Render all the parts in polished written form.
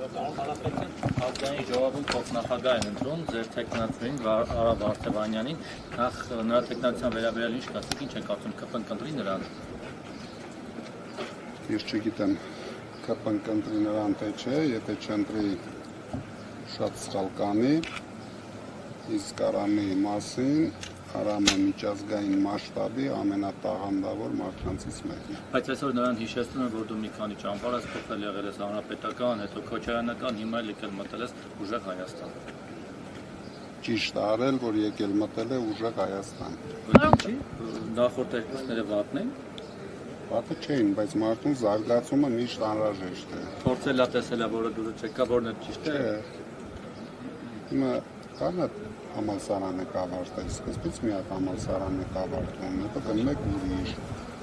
Ազգային ժողովում փոխնախագահ են ընտրում ձեր թեկնածուին Արա Վարդևանյանին, նախ նրա թեկնածության վերաբերյալ ինչ կասեք, ինչ եք կարծում ԿՊ-ն կընտրի նրան։ Ես չգիտեմ ԿՊ-ն կընտրի նրան թե չէ, եթե չընտրի շատ սխալ կանի, իսկ Արամի մասին Արամը միջազգային մասշտաբի ամենատաղանդավոր մարդկանցից մեկն է։ Բայց այսօր նրան հիշեցնում են, որ դու մի քանի ճամփար ես փոխել, եղել ես հանրապետական, հետո քոչարանական, հիմա եկել մտել ես ուժեղ Հայաստան։ Ճիշտ արել, որ եկել մտել է ուժեղ Հայաստան։ Ինչի՞։ Նախորդ երկուսները վատն են։ Վատը չէին, բայց մարդուն զարգացումը միշտ անհրաժեշտ է։ Փորձել է տեսել, որը դուրս չեկա, որն է ճիշտ է։ Հիմա կանա համալսարանը կավարտել, սկզբից մի հատ համալսարանը կավարտում, հետո գնում եք ուրիշ,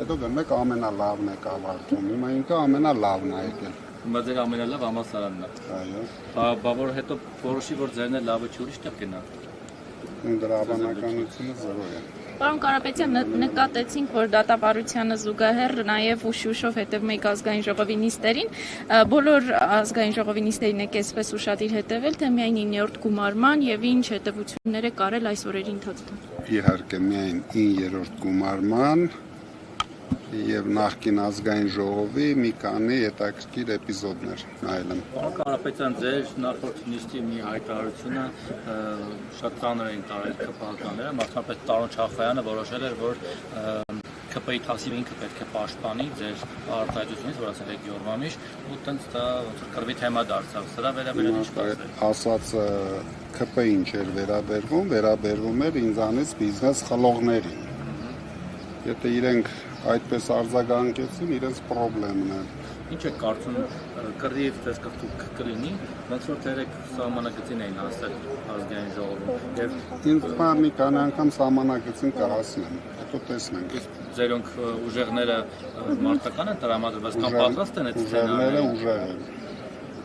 հետո գնում եք ամենալավն է կավարտում, հիմա ինքը ամենալավն է եկել։ Հիմա ձեր ամենալավ համալսարանն է։ Այո։ Բա որ հետո որոշի, որ ձերն է լավը չի, ուրիշ տեղ գնա։ Դրա հավանականությունը 0 է։ Պարոն Կարապետյան, նկատեցինք, որ դատավարությանը զուգահեռ նաև ուշ-ուշով հետևում եք ազգային ժողովի նիստերին, բոլոր ազգային ժողովի նիստերին եք այսպես ուշադիր հետևել, թե միայն 9-րդ գումարման եւ ինչ հետևություններ եք արել այս օրերի ընթացքում։ Իհարկե միայն 9-րդ գումարման եւ նախկին ազգային ժողովի մի քանի հետաքրքիր էպիզոդներ նայել եմ։ Պարոն Կարապետյան, ձեր նախորդ նիստի մի հայտարարությունը շատ ծանր էին տարել ԿՊՀ-ականները, մասնապես Տարոն Չախոյանը որոշել էր, որ ԿՊ-ի թասիվը ինքը պետք է պաշտպանի ձեր արտահայտությունից, որ ասել եք Յորվամիշ, ու տենց դա ոնց որ կռվի թեմա դարձավ։ Սրա վերաբերյալ ինչ կասեք։ Ասածը ԿՊ-ին չէր վերաբերվում էր ինձանից բիզնես խլողներին։ Եթե իրենք այդպես արձագանքեցին, իրենց պրոբլեմն է։ Ինչ եք կարծում, կռիվ տեսքով կլինի, ոնց որ դերեք սահմանակցին էին հասել ազգային ժողովում։ Եվ ինձ մի քանի անգամ սահմանակցին կհասնեն, հետո տեսնենք։ Ձերոնք ուժեղները մարտական են տրամադրված կամ պատրաստ են այդ ուժեղները ուժեղ են։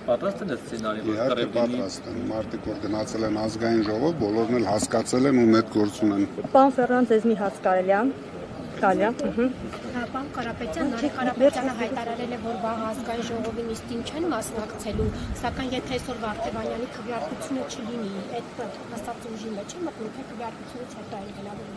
Պատրաստ են այդ սցենարին, որ Իհարկե պատրաստ են։ Մարդիկ որ գնացել են ազգային ժողով, բոլորն էլ հասկացել են ու մեծ գործ ունեն։ Պարոն Ֆերրանց, ձեզ մի հաց կարելի է։ Պարոն Կարապետյան, Նարեկ Կարապետյանը հայտարարել է, որ վաղ ազգային ժողովի նիստին չեն մասնակցելու, սակայն եթե այսօր Վարդևանյանի քվեարկությունը չլինի, այդ ասած ուժի մեջ է մտնում, թե քվեարկությունից հետո այն գնալու։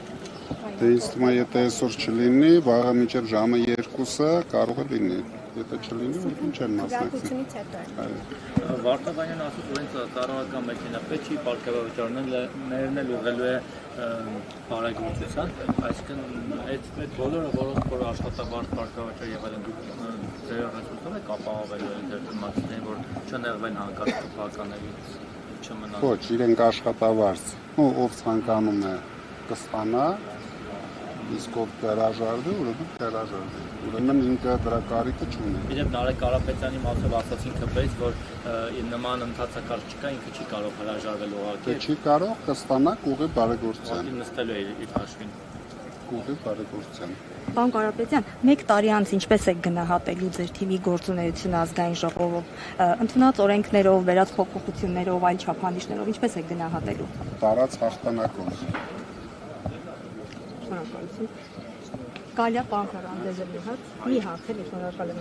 Դե ինձ թվում է, եթե այսօր չլինի, վաղը մինչև ժամը 2-ը կարող է լինի։ Եթե չլինի, ուրեմն չեն մասնակցի։ Քվեարկությունից հետո է։ Վարդևանյանը ասում, որ ինձ կառավարական մեքենա չի, պարգևաճառներն էլ ուղղելու է բարեգործության, այսինքն այդ բոլորը, որոնք որ աշխատավարձ պարգևաճառ եղել են, ձեր ռեսուրսով եք ապահովելու ձեր դիմացիներին, որ չնեղվեն հանկարծ ԿՊՀ-ականներից չմնան։ Ոչ, իրենք աշխատավարձ, ով ցանկանում է կստանա, իսկ ով հրաժարվի, ուրեմն հրաժարվի։ Ուրեմն ինքը դրա կարիքը չունի։ Իրեն Նարեկ Կարապետյանի մասով ասացին ԿՊ-ից, որ նման ընթացակարգ չկա, ինքը չի կարող հրաժարվել ուղղակի։ Դե չի կարող կստանաք ուղի բարեգործության։ Ուղղակի նստելու է իր հաշվին։ Ուղի բարեգործության։ Պարոն Կարապետյան, 1 տարի անց ինչպես եք գնահատելու ձեր թիմի գործունեությունը ազգային ժողովում, ընդունած օրենքներով, վերած փոփոխություններով, այլ չափանիշներով, ինչպես եք գնահատելու։ Տարած հաղթանակով։ Շնորհակալություն։ Գալիա պարոն Ֆերրանց, մի հաց էլ շնորհակալ եմ։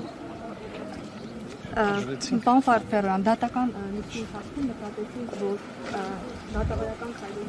Պարոն Ֆերրանց, դատական նիստի ընթացքում նկատեցինք, որ դատավարական քայլերի